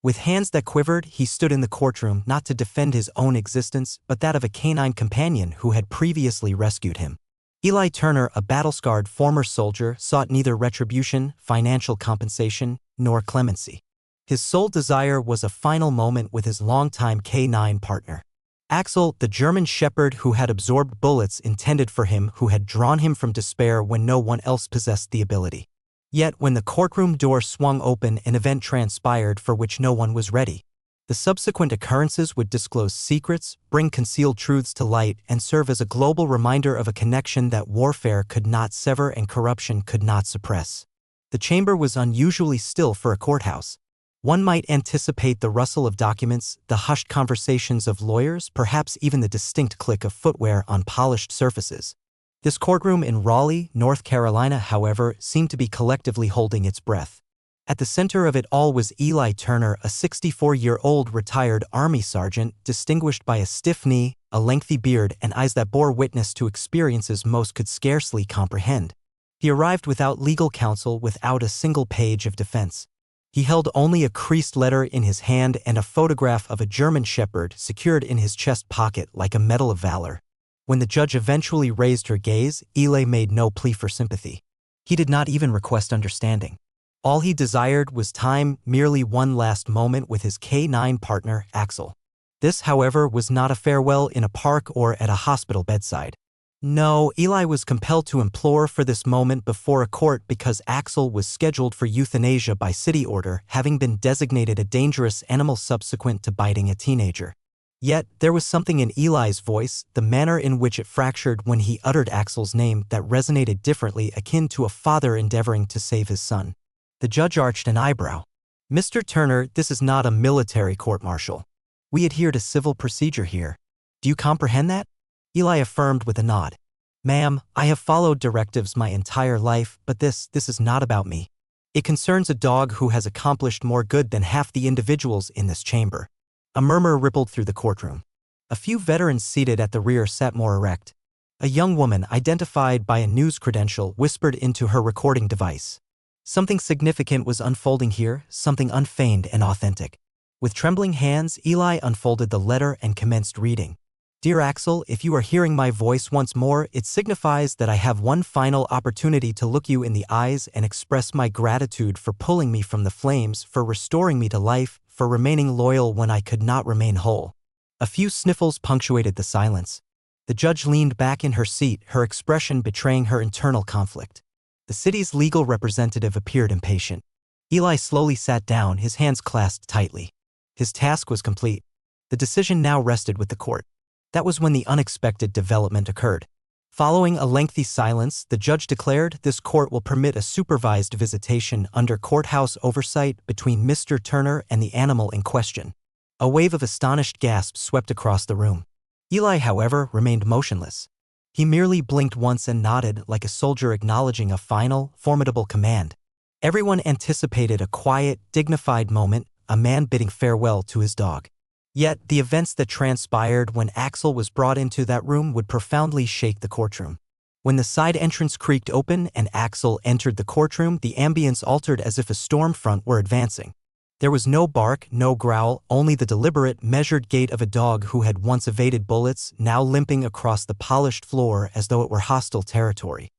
With hands that quivered, he stood in the courtroom not to defend his own existence, but that of a canine companion who had previously rescued him. Eli Turner, a battle-scarred former soldier, sought neither retribution, financial compensation, nor clemency. His sole desire was a final moment with his longtime K9 partner. Axel, the German shepherd who had absorbed bullets intended for him, who had drawn him from despair when no one else possessed the ability. Yet when the courtroom door swung open, an event transpired for which no one was ready. The subsequent occurrences would disclose secrets, bring concealed truths to light, and serve as a global reminder of a connection that warfare could not sever and corruption could not suppress. The chamber was unusually still for a courthouse. One might anticipate the rustle of documents, the hushed conversations of lawyers, perhaps even the distinct click of footwear on polished surfaces. This courtroom in Raleigh, North Carolina, however, seemed to be collectively holding its breath. At the center of it all was Eli Turner, a 64-year-old retired Army sergeant, distinguished by a stiff knee, a lengthy beard, and eyes that bore witness to experiences most could scarcely comprehend. He arrived without legal counsel, without a single page of defense. He held only a creased letter in his hand and a photograph of a German shepherd secured in his chest pocket like a medal of valor. When the judge eventually raised her gaze, Eli made no plea for sympathy. He did not even request understanding. All he desired was time, merely one last moment with his K9 partner, Axel. This, however, was not a farewell in a park or at a hospital bedside. No, Eli was compelled to implore for this moment before a court because Axel was scheduled for euthanasia by city order, having been designated a dangerous animal subsequent to biting a teenager. Yet, there was something in Eli's voice, the manner in which it fractured when he uttered Axel's name, that resonated differently, akin to a father endeavoring to save his son. The judge arched an eyebrow. "Mr. Turner, this is not a military court-martial. We adhere to civil procedure here. Do you comprehend that?" Eli affirmed with a nod. "Ma'am, I have followed directives my entire life, but this is not about me. It concerns a dog who has accomplished more good than half the individuals in this chamber." A murmur rippled through the courtroom. A few veterans seated at the rear sat more erect. A young woman, identified by a news credential, whispered into her recording device. Something significant was unfolding here, something unfeigned and authentic. With trembling hands, Eli unfolded the letter and commenced reading. "Dear Axel, if you are hearing my voice once more, it signifies that I have one final opportunity to look you in the eyes and express my gratitude for pulling me from the flames, for restoring me to life, for remaining loyal when I could not remain whole." A few sniffles punctuated the silence. The judge leaned back in her seat, her expression betraying her internal conflict. The city's legal representative appeared impatient. Eli slowly sat down, his hands clasped tightly. His task was complete. The decision now rested with the court. That was when the unexpected development occurred. Following a lengthy silence, the judge declared, "This court will permit a supervised visitation under courthouse oversight between Mr. Turner and the animal in question." A wave of astonished gasps swept across the room. Eli, however, remained motionless. He merely blinked once and nodded, like a soldier acknowledging a final, formidable command. Everyone anticipated a quiet, dignified moment, a man bidding farewell to his dog. Yet, the events that transpired when Axel was brought into that room would profoundly shake the courtroom. When the side entrance creaked open and Axel entered the courtroom, the ambience altered as if a storm front were advancing. There was no bark, no growl, only the deliberate, measured gait of a dog who had once evaded bullets, now limping across the polished floor as though it were hostile territory.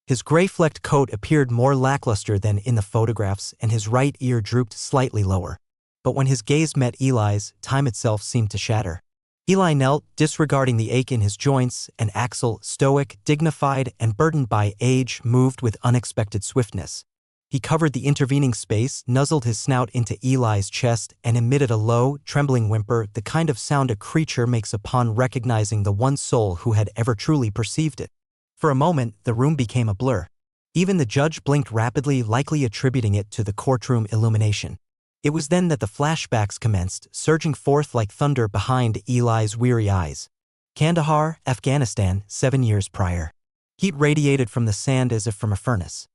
His gray-flecked coat appeared more lackluster than in the photographs, and his right ear drooped slightly lower. But when his gaze met Eli's, time itself seemed to shatter. Eli knelt, disregarding the ache in his joints, and Axel, stoic, dignified, and burdened by age, moved with unexpected swiftness. He covered the intervening space, nuzzled his snout into Eli's chest, and emitted a low, trembling whimper, the kind of sound a creature makes upon recognizing the one soul who had ever truly perceived it. For a moment, the room became a blur. Even the judge blinked rapidly, likely attributing it to the courtroom illumination. It was then that the flashbacks commenced, surging forth like thunder behind Eli's weary eyes. Kandahar, Afghanistan, 7 years prior. Heat radiated from the sand as if from a furnace.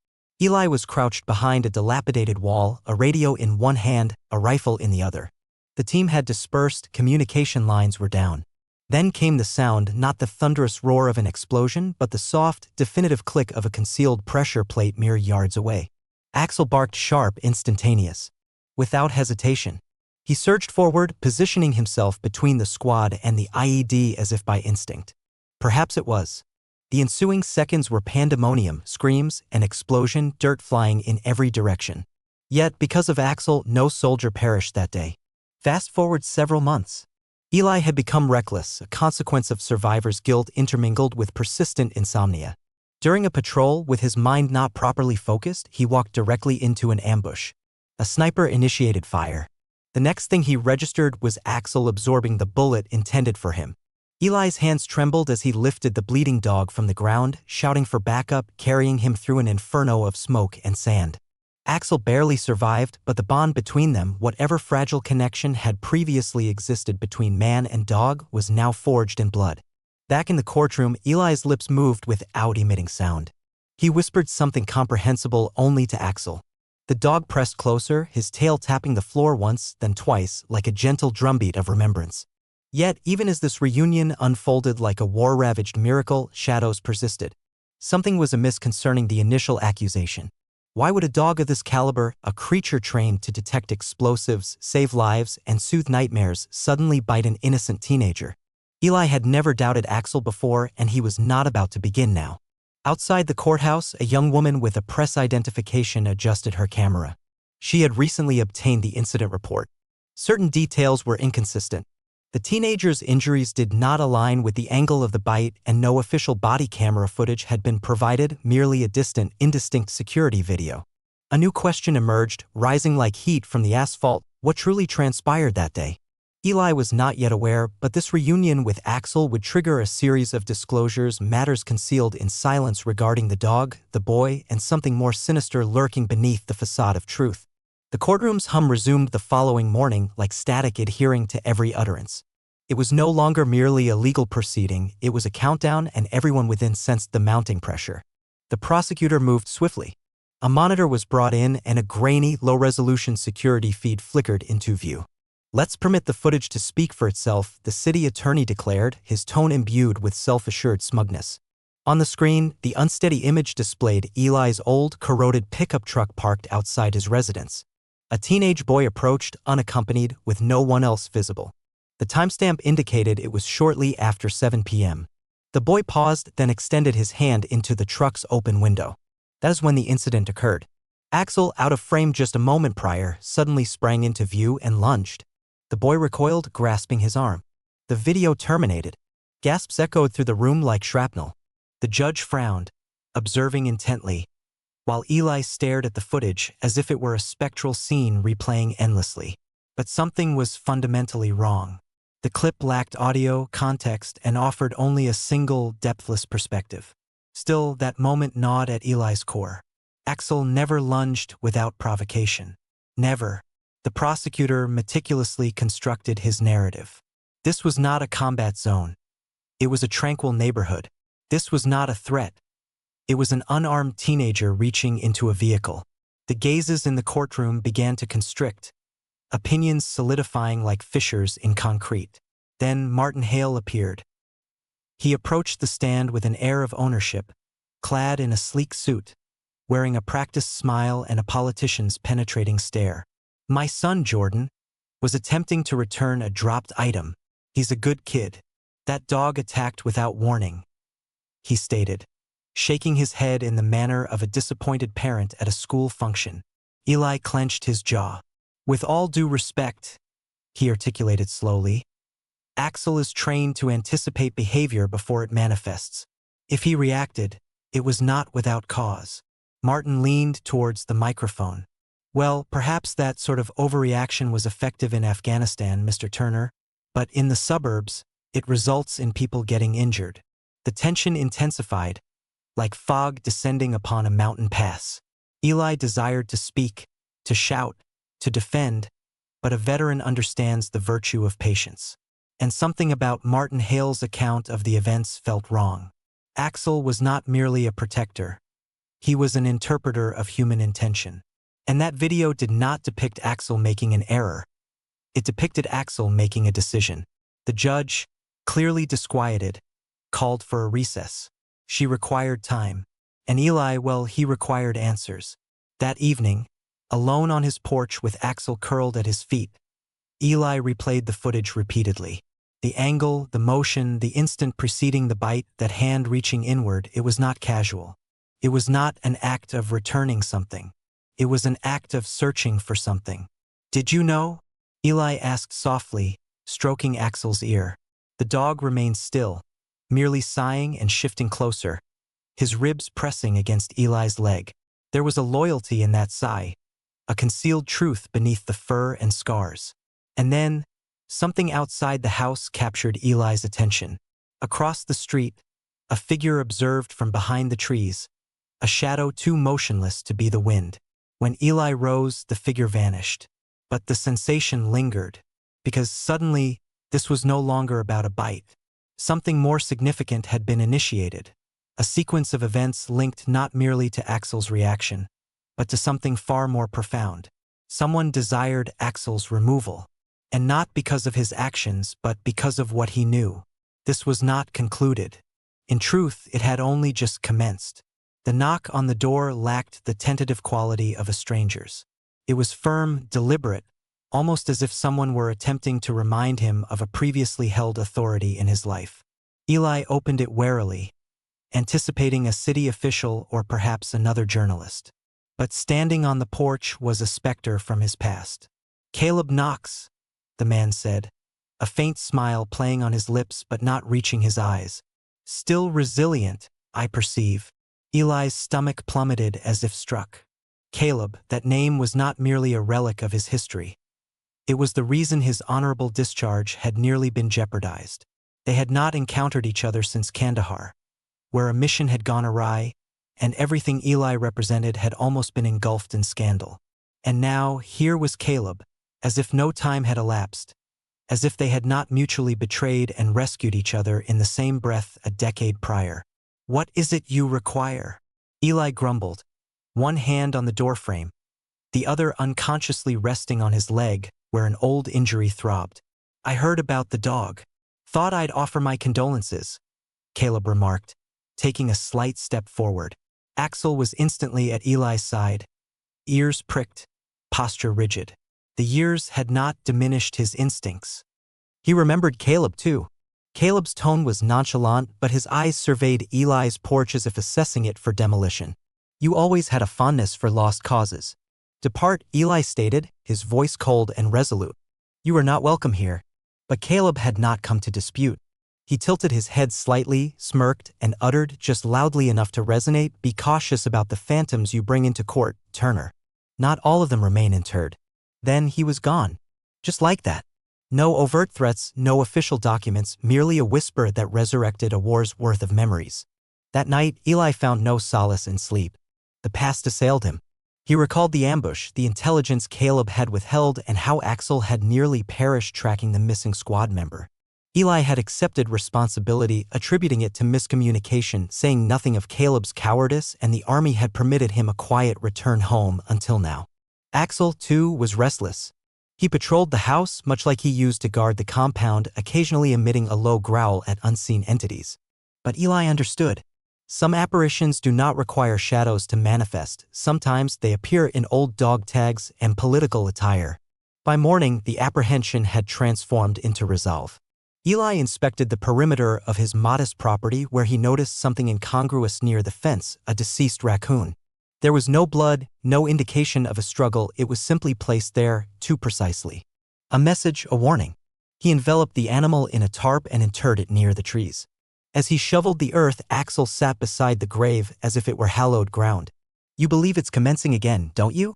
Eli was crouched behind a dilapidated wall, a radio in one hand, a rifle in the other. The team had dispersed, communication lines were down. Then came the sound, not the thunderous roar of an explosion, but the soft, definitive click of a concealed pressure plate mere yards away. Axel barked sharp, instantaneous. Without hesitation. He surged forward, positioning himself between the squad and the IED as if by instinct. Perhaps it was. The ensuing seconds were pandemonium, screams, an explosion, dirt flying in every direction. Yet, because of Axel, no soldier perished that day. Fast forward several months. Eli had become reckless, a consequence of survivor's guilt intermingled with persistent insomnia. During a patrol, with his mind not properly focused, he walked directly into an ambush. A sniper initiated fire. The next thing he registered was Axel absorbing the bullet intended for him. Eli's hands trembled as he lifted the bleeding dog from the ground, shouting for backup, carrying him through an inferno of smoke and sand. Axel barely survived, but the bond between them, whatever fragile connection had previously existed between man and dog, was now forged in blood. Back in the courtroom, Eli's lips moved without emitting sound. He whispered something comprehensible only to Axel. The dog pressed closer, his tail tapping the floor once, then twice, like a gentle drumbeat of remembrance. Yet, even as this reunion unfolded like a war-ravaged miracle, shadows persisted. Something was amiss concerning the initial accusation. Why would a dog of this caliber, a creature trained to detect explosives, save lives, and soothe nightmares, suddenly bite an innocent teenager? Eli had never doubted Axel before, and he was not about to begin now. Outside the courthouse, a young woman with a press identification adjusted her camera. She had recently obtained the incident report. Certain details were inconsistent. The teenager's injuries did not align with the angle of the bite, and no official body camera footage had been provided, merely a distant, indistinct security video. A new question emerged, rising like heat from the asphalt: what truly transpired that day? Eli was not yet aware, but this reunion with Axel would trigger a series of disclosures, matters concealed in silence regarding the dog, the boy, and something more sinister lurking beneath the facade of truth. The courtroom's hum resumed the following morning, like static adhering to every utterance. It was no longer merely a legal proceeding, it was a countdown, and everyone within sensed the mounting pressure. The prosecutor moved swiftly. A monitor was brought in, and a grainy, low-resolution security feed flickered into view. "Let's permit the footage to speak for itself," the city attorney declared, his tone imbued with self-assured smugness. On the screen, the unsteady image displayed Eli's old, corroded pickup truck parked outside his residence. A teenage boy approached, unaccompanied, with no one else visible. The timestamp indicated it was shortly after 7 p.m. The boy paused, then extended his hand into the truck's open window. That is when the incident occurred. Axel, out of frame just a moment prior, suddenly sprang into view and lunged. The boy recoiled, grasping his arm. The video terminated. Gasps echoed through the room like shrapnel. The judge frowned, observing intently, while Eli stared at the footage as if it were a spectral scene replaying endlessly. But something was fundamentally wrong. The clip lacked audio, context, and offered only a single, depthless perspective. Still, that moment gnawed at Eli's core. Axel never lunged without provocation. Never. The prosecutor meticulously constructed his narrative. This was not a combat zone. It was a tranquil neighborhood. This was not a threat. It was an unarmed teenager reaching into a vehicle. The gazes in the courtroom began to constrict, opinions solidifying like fissures in concrete. Then Martin Hale appeared. He approached the stand with an air of ownership, clad in a sleek suit, wearing a practiced smile and a politician's penetrating stare. "My son, Jordan, was attempting to return a dropped item. He's a good kid. That dog attacked without warning," he stated, shaking his head in the manner of a disappointed parent at a school function. Eli clenched his jaw. "With all due respect," he articulated slowly, "Axel is trained to anticipate behavior before it manifests. If he reacted, it was not without cause." Martin leaned towards the microphone. "Well, perhaps that sort of overreaction was effective in Afghanistan, Mr. Turner, but in the suburbs, it results in people getting injured." The tension intensified, like fog descending upon a mountain pass. Eli desired to speak, to shout, to defend, but a veteran understands the virtue of patience. And something about Martin Hale's account of the events felt wrong. Axel was not merely a protector. He was an interpreter of human intention. And that video did not depict Axel making an error. It depicted Axel making a decision. The judge, clearly disquieted, called for a recess. She required time. And Eli, well, he required answers. That evening, alone on his porch with Axel curled at his feet, Eli replayed the footage repeatedly. The angle, the motion, the instant preceding the bite, that hand reaching inward, it was not casual. It was not an act of returning something. It was an act of searching for something. "Did you know?" Eli asked softly, stroking Axel's ear. The dog remained still, merely sighing and shifting closer, his ribs pressing against Eli's leg. There was a loyalty in that sigh, a concealed truth beneath the fur and scars. And then, something outside the house captured Eli's attention. Across the street, a figure observed from behind the trees, a shadow too motionless to be the wind. When Eli rose, the figure vanished. But the sensation lingered, because suddenly, this was no longer about a bite. Something more significant had been initiated, a sequence of events linked not merely to Axel's reaction, but to something far more profound. Someone desired Axel's removal, and not because of his actions, but because of what he knew. This was not concluded. In truth, it had only just commenced. The knock on the door lacked the tentative quality of a stranger's. It was firm, deliberate, almost as if someone were attempting to remind him of a previously held authority in his life. Eli opened it warily, anticipating a city official or perhaps another journalist. But standing on the porch was a specter from his past. "Caleb Knox," the man said, a faint smile playing on his lips but not reaching his eyes. "Still resilient, I perceive." Eli's stomach plummeted as if struck. Caleb, that name was not merely a relic of his history. It was the reason his honorable discharge had nearly been jeopardized. They had not encountered each other since Kandahar, where a mission had gone awry, and everything Eli represented had almost been engulfed in scandal. And now, here was Caleb, as if no time had elapsed, as if they had not mutually betrayed and rescued each other in the same breath a decade prior. "What is it you require?" Eli grumbled, one hand on the doorframe, the other unconsciously resting on his leg where an old injury throbbed. "I heard about the dog. Thought I'd offer my condolences," Caleb remarked, taking a slight step forward. Axel was instantly at Eli's side, ears pricked, posture rigid. The years had not diminished his instincts. He remembered Caleb too. Caleb's tone was nonchalant, but his eyes surveyed Eli's porch as if assessing it for demolition. "You always had a fondness for lost causes." "Depart," Eli stated, his voice cold and resolute. "You are not welcome here." But Caleb had not come to dispute. He tilted his head slightly, smirked, and uttered, just loudly enough to resonate, "Be cautious about the phantoms you bring into court, Turner. Not all of them remain interred." Then he was gone. Just like that. No overt threats, no official documents, merely a whisper that resurrected a war's worth of memories. That night, Eli found no solace in sleep. The past assailed him. He recalled the ambush, the intelligence Caleb had withheld, and how Axel had nearly perished tracking the missing squad member. Eli had accepted responsibility, attributing it to miscommunication, saying nothing of Caleb's cowardice, and the army had permitted him a quiet return home until now. Axel, too, was restless. He patrolled the house, much like he used to guard the compound, occasionally emitting a low growl at unseen entities. But Eli understood. Some apparitions do not require shadows to manifest. Sometimes they appear in old dog tags and political attire. By morning, the apprehension had transformed into resolve. Eli inspected the perimeter of his modest property, where he noticed something incongruous near the fence, a deceased raccoon. There was no blood, no indication of a struggle. It was simply placed there, too precisely. A message, a warning. He enveloped the animal in a tarp and interred it near the trees. As he shoveled the earth, Axel sat beside the grave as if it were hallowed ground. "You believe it's commencing again, don't you?"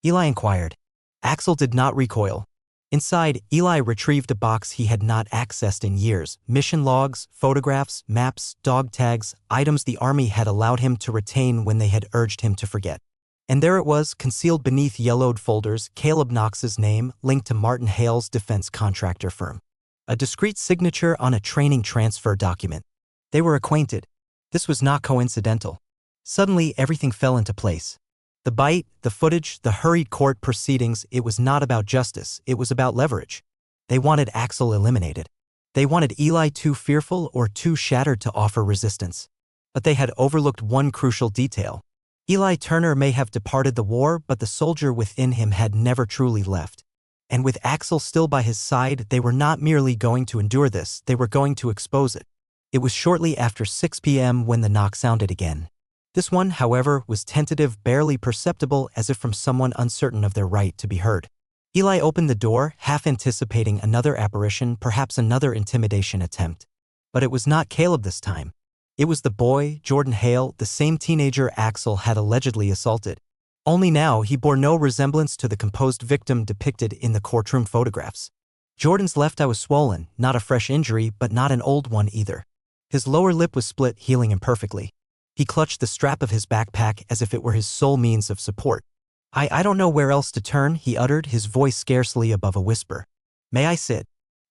Eli inquired. Axel did not recoil. Inside, Eli retrieved a box he had not accessed in years: mission logs, photographs, maps, dog tags, items the army had allowed him to retain when they had urged him to forget. And there it was, concealed beneath yellowed folders, Caleb Knox's name, linked to Martin Hale's defense contractor firm. A discreet signature on a training transfer document. They were acquainted. This was not coincidental. Suddenly, everything fell into place. The bite, the footage, the hurried court proceedings, it was not about justice, it was about leverage. They wanted Axel eliminated. They wanted Eli too fearful or too shattered to offer resistance. But they had overlooked one crucial detail. Eli Turner may have departed the war, but the soldier within him had never truly left. And with Axel still by his side, they were not merely going to endure this, they were going to expose it. It was shortly after 6 p.m. when the knock sounded again. This one, however, was tentative, barely perceptible, as if from someone uncertain of their right to be heard. Eli opened the door, half anticipating another apparition, perhaps another intimidation attempt. But it was not Caleb this time. It was the boy, Jordan Hale, the same teenager Axel had allegedly assaulted. Only now he bore no resemblance to the composed victim depicted in the courtroom photographs. Jordan's left eye was swollen, not a fresh injury, but not an old one either. His lower lip was split, healing imperfectly. He clutched the strap of his backpack as if it were his sole means of support. I don't know where else to turn, he uttered, his voice scarcely above a whisper. May I sit?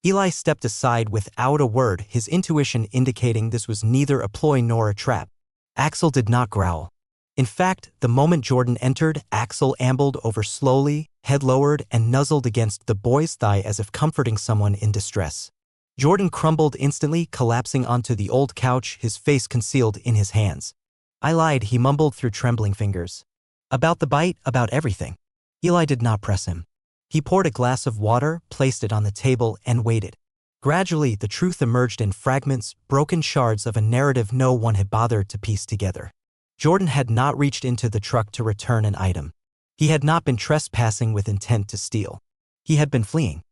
Eli stepped aside without a word, his intuition indicating this was neither a ploy nor a trap. Axel did not growl. In fact, the moment Jordan entered, Axel ambled over slowly, head lowered, and nuzzled against the boy's thigh as if comforting someone in distress. Jordan crumbled instantly, collapsing onto the old couch, his face concealed in his hands. I lied, he mumbled through trembling fingers. About the bite, about everything. Eli did not press him. He poured a glass of water, placed it on the table, and waited. Gradually, the truth emerged in fragments, broken shards of a narrative no one had bothered to piece together. Jordan had not reached into the truck to return an item. He had not been trespassing with intent to steal. He had been fleeing.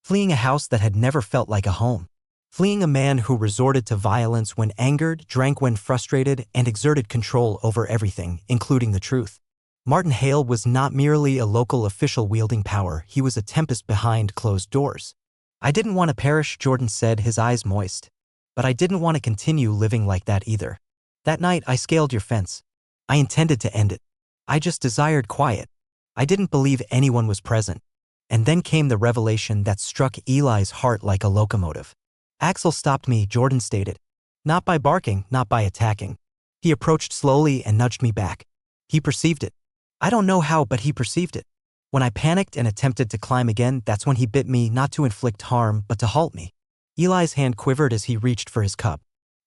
Fleeing a house that had never felt like a home. Fleeing a man who resorted to violence when angered, drank when frustrated, and exerted control over everything, including the truth. Martin Hale was not merely a local official wielding power, he was a tempest behind closed doors. I didn't want to perish, Jordan said, his eyes moist. But I didn't want to continue living like that either. That night I scaled your fence. I intended to end it. I just desired quiet. I didn't believe anyone was present. And then came the revelation that struck Eli's heart like a locomotive. Axel stopped me, Jordan stated. Not by barking, not by attacking. He approached slowly and nudged me back. He perceived it. I don't know how, but he perceived it. When I panicked and attempted to climb again, that's when he bit me, not to inflict harm, but to halt me. Eli's hand quivered as he reached for his cup.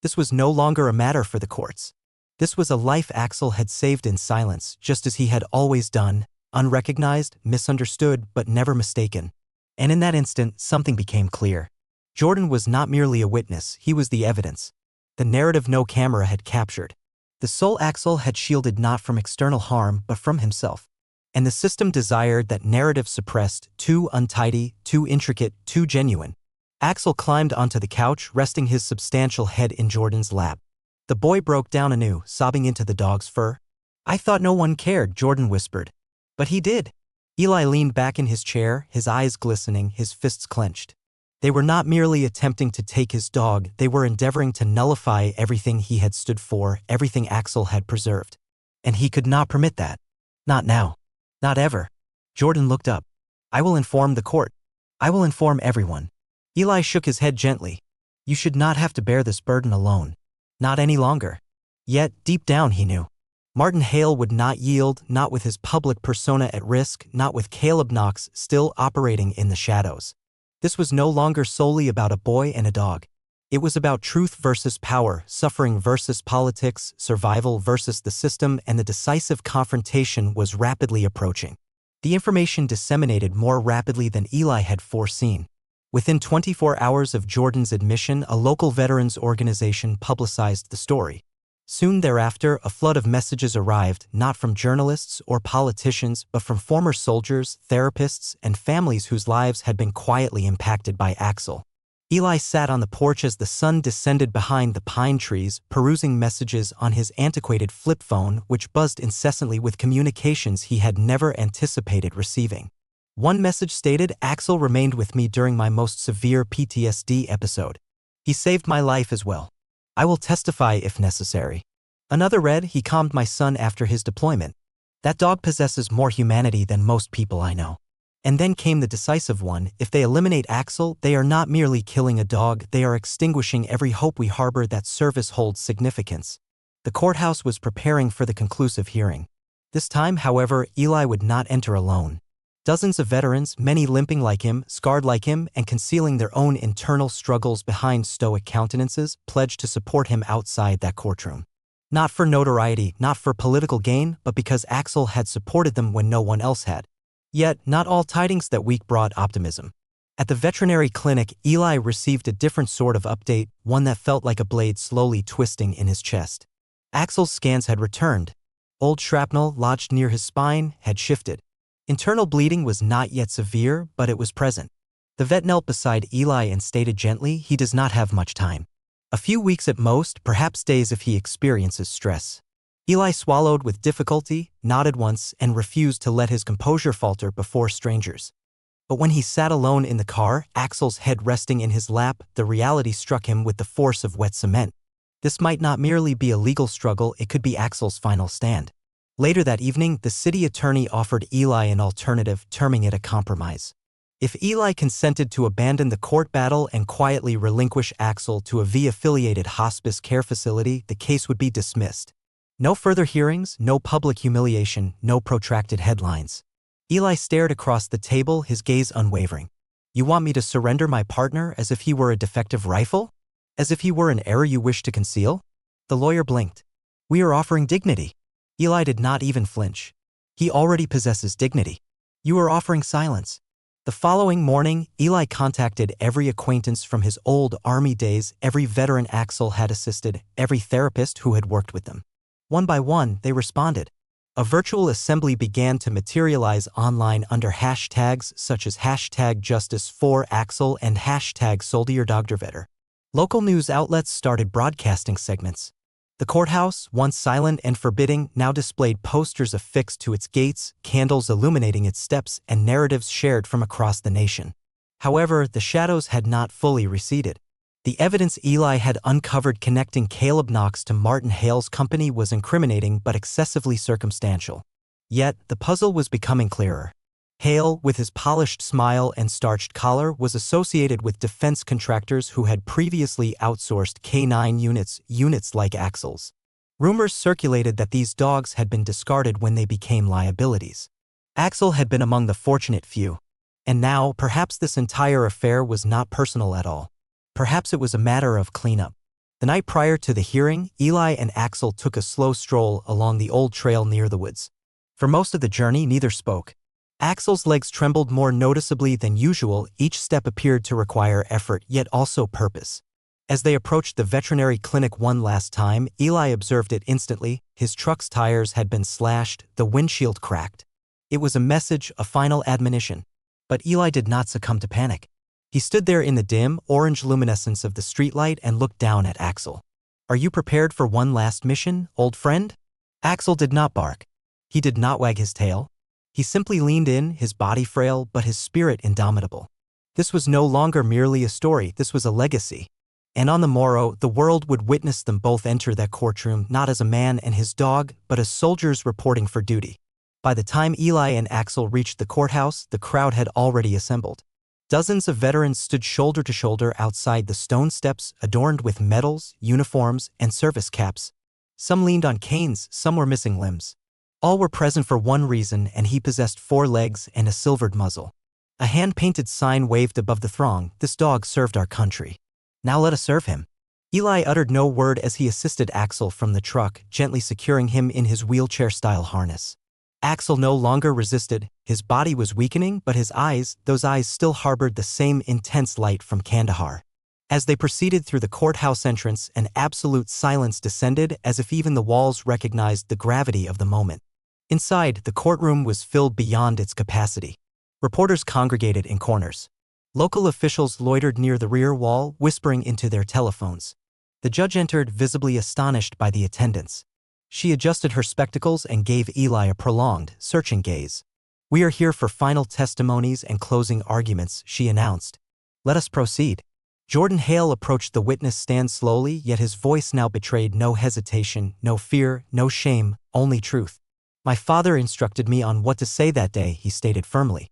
This was no longer a matter for the courts. This was a life Axel had saved in silence, just as he had always done, unrecognized, misunderstood, but never mistaken. And in that instant, something became clear. Jordan was not merely a witness, he was the evidence. The narrative no camera had captured. The soul Axel had shielded not from external harm, but from himself. And the system desired that narrative suppressed, too untidy, too intricate, too genuine. Axel climbed onto the couch, resting his substantial head in Jordan's lap. The boy broke down anew, sobbing into the dog's fur. I thought no one cared, Jordan whispered. But he did. Eli leaned back in his chair, his eyes glistening, his fists clenched. They were not merely attempting to take his dog, they were endeavoring to nullify everything he had stood for, everything Axel had preserved. And he could not permit that. Not now. Not ever. Jordan looked up. I will inform the court. I will inform everyone. Eli shook his head gently. You should not have to bear this burden alone. Not any longer. Yet, deep down he knew. Martin Hale would not yield, not with his public persona at risk, not with Caleb Knox still operating in the shadows. This was no longer solely about a boy and a dog. It was about truth versus power, suffering versus politics, survival versus the system, and the decisive confrontation was rapidly approaching. The information disseminated more rapidly than Eli had foreseen. Within 24 hours of Jordan's admission, a local veterans organization publicized the story. Soon thereafter, a flood of messages arrived, not from journalists or politicians, but from former soldiers, therapists, and families whose lives had been quietly impacted by Axel. Eli sat on the porch as the sun descended behind the pine trees, perusing messages on his antiquated flip phone, which buzzed incessantly with communications he had never anticipated receiving. One message stated, Axel remained with me during my most severe PTSD episode. He saved my life as well. I will testify if necessary. Another read, he calmed my son after his deployment. That dog possesses more humanity than most people I know. And then came the decisive one, if they eliminate Axel, they are not merely killing a dog, they are extinguishing every hope we harbor that service holds significance. The courthouse was preparing for the conclusive hearing. This time, however, Eli would not enter alone. Dozens of veterans, many limping like him, scarred like him, and concealing their own internal struggles behind stoic countenances, pledged to support him outside that courtroom. Not for notoriety, not for political gain, but because Axel had supported them when no one else had. Yet, not all tidings that week brought optimism. At the veterinary clinic, Eli received a different sort of update, one that felt like a blade slowly twisting in his chest. Axel's scans had returned. Old shrapnel lodged near his spine had shifted. Internal bleeding was not yet severe, but it was present. The vet knelt beside Eli and stated gently, "He does not have much time. A few weeks at most, perhaps days if he experiences stress." Eli swallowed with difficulty, nodded once, and refused to let his composure falter before strangers. But when he sat alone in the car, Axel's head resting in his lap, the reality struck him with the force of wet cement. This might not merely be a legal struggle, it could be Axel's final stand. Later that evening, the city attorney offered Eli an alternative, terming it a compromise. If Eli consented to abandon the court battle and quietly relinquish Axel to a V-affiliated hospice care facility, the case would be dismissed. No further hearings, no public humiliation, no protracted headlines. Eli stared across the table, his gaze unwavering. "You want me to surrender my partner as if he were a defective rifle? As if he were an error you wish to conceal?" The lawyer blinked. "We are offering dignity." Eli did not even flinch. "He already possesses dignity. You are offering silence." The following morning, Eli contacted every acquaintance from his old army days, every veteran Axel had assisted, every therapist who had worked with them. One by one, they responded. A virtual assembly began to materialize online under hashtags such as #Justice4Axel and #SoldierDogdervetter. Local news outlets started broadcasting segments. The courthouse, once silent and forbidding, now displayed posters affixed to its gates, candles illuminating its steps, and narratives shared from across the nation. However, the shadows had not fully receded. The evidence Eli had uncovered connecting Caleb Knox to Martin Hale's company was incriminating but excessively circumstantial. Yet, the puzzle was becoming clearer. Hale, with his polished smile and starched collar, was associated with defense contractors who had previously outsourced K9 units like Axel's. Rumors circulated that these dogs had been discarded when they became liabilities. Axel had been among the fortunate few. And now, perhaps this entire affair was not personal at all. Perhaps it was a matter of cleanup. The night prior to the hearing, Eli and Axel took a slow stroll along the old trail near the woods. For most of the journey, neither spoke. Axel's legs trembled more noticeably than usual, each step appeared to require effort yet also purpose. As they approached the veterinary clinic one last time, Eli observed it instantly. His truck's tires had been slashed, the windshield cracked. It was a message, a final admonition. But Eli did not succumb to panic. He stood there in the dim, orange luminescence of the streetlight and looked down at Axel. "Are you prepared for one last mission, old friend?" Axel did not bark. He did not wag his tail. He simply leaned in, his body frail but his spirit indomitable. This was no longer merely a story, this was a legacy. And on the morrow, the world would witness them both enter that courtroom not as a man and his dog, but as soldiers reporting for duty. By the time Eli and Axel reached the courthouse, the crowd had already assembled. Dozens of veterans stood shoulder to shoulder outside the stone steps adorned with medals, uniforms, and service caps. Some leaned on canes, some were missing limbs. All were present for one reason, and he possessed 4 legs and a silvered muzzle. A hand-painted sign waved above the throng, "This dog served our country. Now let us serve him." Eli uttered no word as he assisted Axel from the truck, gently securing him in his wheelchair-style harness. Axel no longer resisted. His body was weakening, but his eyes, those eyes still harbored the same intense light from Kandahar. As they proceeded through the courthouse entrance, an absolute silence descended as if even the walls recognized the gravity of the moment. Inside, the courtroom was filled beyond its capacity. Reporters congregated in corners. Local officials loitered near the rear wall, whispering into their telephones. The judge entered, visibly astonished by the attendance. She adjusted her spectacles and gave Eli a prolonged, searching gaze. "We are here for final testimonies and closing arguments," she announced. "Let us proceed." Jordan Hale approached the witness stand slowly, yet his voice now betrayed no hesitation, no fear, no shame, only truth. "My father instructed me on what to say that day," he stated firmly.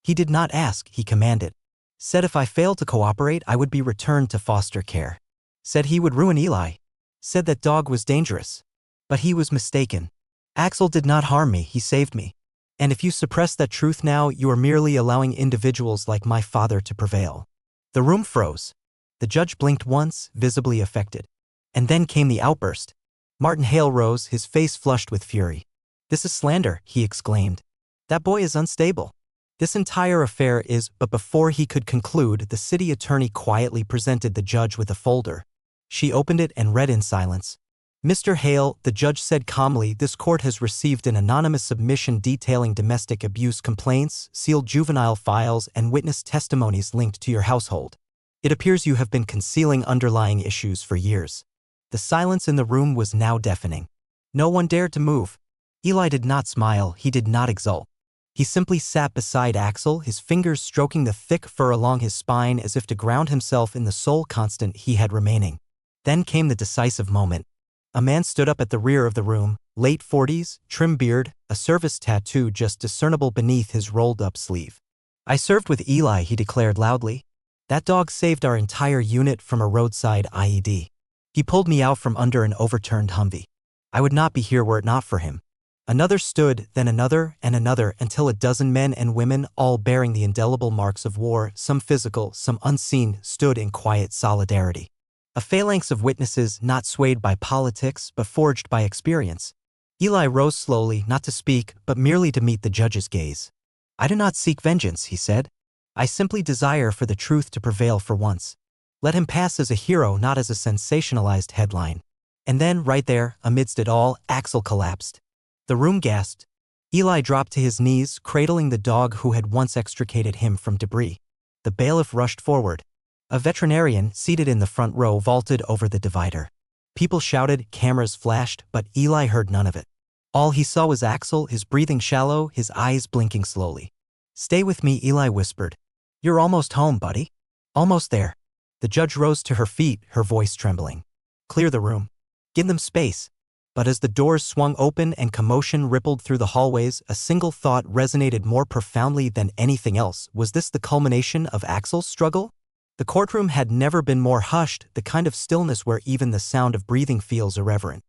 "He did not ask," he commanded. "Said if I failed to cooperate, I would be returned to foster care. Said he would ruin Eli. Said that dog was dangerous. But he was mistaken. Axel did not harm me, he saved me. And if you suppress that truth now, you are merely allowing individuals like my father to prevail." The room froze. The judge blinked once, visibly affected. And then came the outburst. Martin Hale rose, his face flushed with fury. "This is slander," he exclaimed. "That boy is unstable. This entire affair is, but before he could conclude, the city attorney quietly presented the judge with a folder. She opened it and read in silence. Mr. Hale, the judge said calmly, this court has received an anonymous submission detailing domestic abuse complaints, sealed juvenile files, and witness testimonies linked to your household. It appears you have been concealing underlying issues for years. The silence in the room was now deafening. No one dared to move. Eli did not smile, he did not exult. He simply sat beside Axel, his fingers stroking the thick fur along his spine as if to ground himself in the sole constant he had remaining. Then came the decisive moment. A man stood up at the rear of the room, late 40s, trim beard, a service tattoo just discernible beneath his rolled-up sleeve. I served with Eli, he declared loudly. That dog saved our entire unit from a roadside IED. He pulled me out from under an overturned Humvee. I would not be here were it not for him. Another stood, then another, and another, until a dozen men and women, all bearing the indelible marks of war, some physical, some unseen, stood in quiet solidarity. A phalanx of witnesses not swayed by politics but forged by experience. Eli rose slowly, not to speak, but merely to meet the judge's gaze. I do not seek vengeance, he said. I simply desire for the truth to prevail for once. Let him pass as a hero, not as a sensationalized headline. And then, right there, amidst it all, Axel collapsed. The room gasped. Eli dropped to his knees, cradling the dog who had once extricated him from debris. The bailiff rushed forward. A veterinarian, seated in the front row, vaulted over the divider. People shouted, cameras flashed, but Eli heard none of it. All he saw was Axel, his breathing shallow, his eyes blinking slowly. Stay with me, Eli whispered. You're almost home, buddy. Almost there. The judge rose to her feet, her voice trembling. Clear the room. Give them space. But as the doors swung open and commotion rippled through the hallways, a single thought resonated more profoundly than anything else. Was this the culmination of Axel's struggle? The courtroom had never been more hushed, the kind of stillness where even the sound of breathing feels irreverent.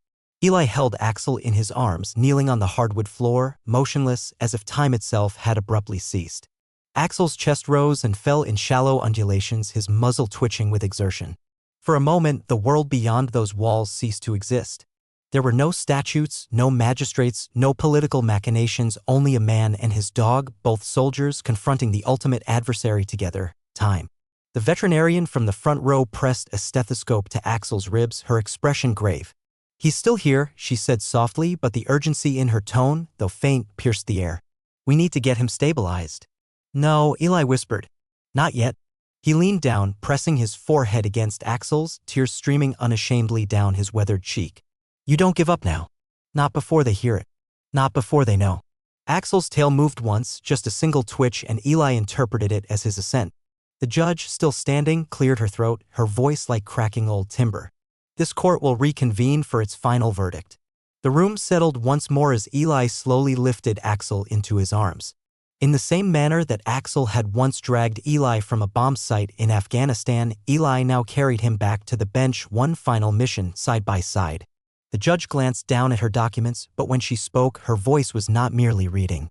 Eli held Axel in his arms, kneeling on the hardwood floor, motionless, as if time itself had abruptly ceased. Axel's chest rose and fell in shallow undulations, his muzzle twitching with exertion. For a moment, the world beyond those walls ceased to exist. There were no statutes, no magistrates, no political machinations, only a man and his dog, both soldiers confronting the ultimate adversary together, time. The veterinarian from the front row pressed a stethoscope to Axel's ribs, her expression grave. He's still here, she said softly, but the urgency in her tone, though faint, pierced the air. We need to get him stabilized. No, Eli whispered. Not yet. He leaned down, pressing his forehead against Axel's, tears streaming unashamedly down his weathered cheek. You don't give up now. Not before they hear it. Not before they know. Axel's tail moved once, just a single twitch, and Eli interpreted it as his assent. The judge, still standing, cleared her throat, her voice like cracking old timber. This court will reconvene for its final verdict. The room settled once more as Eli slowly lifted Axel into his arms. In the same manner that Axel had once dragged Eli from a bomb site in Afghanistan, Eli now carried him back to the bench, one final mission, side by side. The judge glanced down at her documents, but when she spoke, her voice was not merely reading.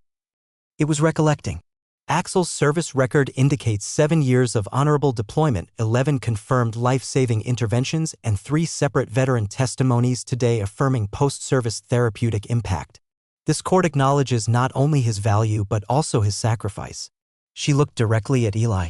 It was recollecting. Axel's service record indicates 7 years of honorable deployment, 11 confirmed life-saving interventions, and 3 separate veteran testimonies today affirming post-service therapeutic impact. This court acknowledges not only his value but also his sacrifice. She looked directly at Eli.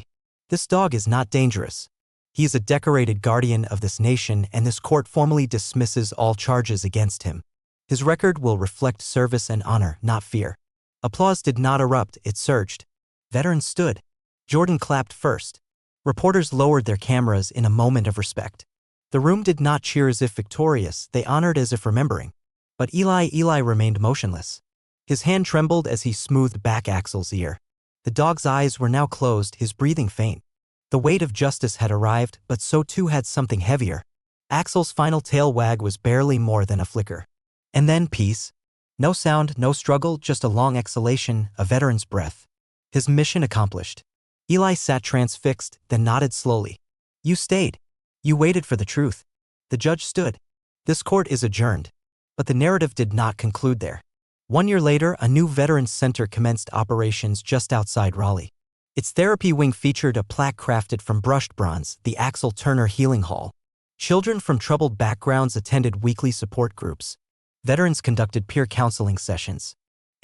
This dog is not dangerous. He is a decorated guardian of this nation, and this court formally dismisses all charges against him. His record will reflect service and honor, not fear. Applause did not erupt, it surged. Veterans stood. Jordan clapped first. Reporters lowered their cameras in a moment of respect. The room did not cheer as if victorious, they honored as if remembering. But Eli remained motionless. His hand trembled as he smoothed back Axel's ear. The dog's eyes were now closed, his breathing faint. The weight of justice had arrived, but so too had something heavier. Axel's final tail wag was barely more than a flicker. And then peace. No sound, no struggle, just a long exhalation, a veteran's breath. His mission accomplished. Eli sat transfixed, then nodded slowly. You stayed. You waited for the truth. The judge stood. This court is adjourned. But the narrative did not conclude there. 1 year later, a new Veterans Center commenced operations just outside Raleigh. Its therapy wing featured a plaque crafted from brushed bronze, the Axel Turner Healing Hall. Children from troubled backgrounds attended weekly support groups. Veterans conducted peer counseling sessions.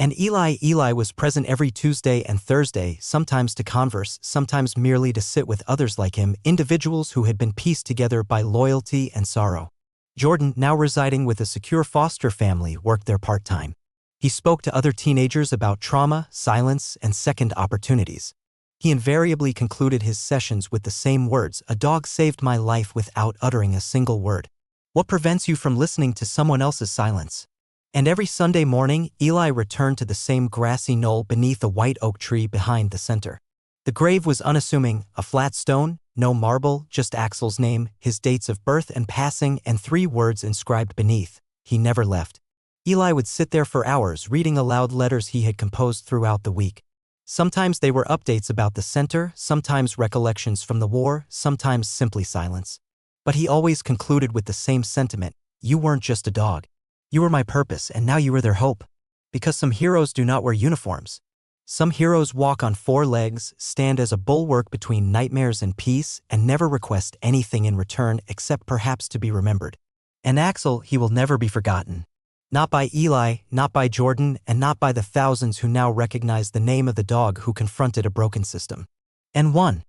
And Eli was present every Tuesday and Thursday, sometimes to converse, sometimes merely to sit with others like him, individuals who had been pieced together by loyalty and sorrow. Jordan, now residing with a secure foster family, worked there part-time. He spoke to other teenagers about trauma, silence, and second opportunities. He invariably concluded his sessions with the same words, "A dog saved my life," without uttering a single word. What prevents you from listening to someone else's silence? And every Sunday morning, Eli returned to the same grassy knoll beneath a white oak tree behind the center. The grave was unassuming, a flat stone, no marble, just Axel's name, his dates of birth and passing, and 3 words inscribed beneath: he never left. Eli would sit there for hours, reading aloud letters he had composed throughout the week. Sometimes they were updates about the center, sometimes recollections from the war, sometimes simply silence. But he always concluded with the same sentiment: you weren't just a dog. You were my purpose, and now you are their hope. Because some heroes do not wear uniforms. Some heroes walk on 4 legs, stand as a bulwark between nightmares and peace, and never request anything in return except perhaps to be remembered. And Axel, he will never be forgotten. Not by Eli, not by Jordan, and not by the thousands who now recognize the name of the dog who confronted a broken system and won.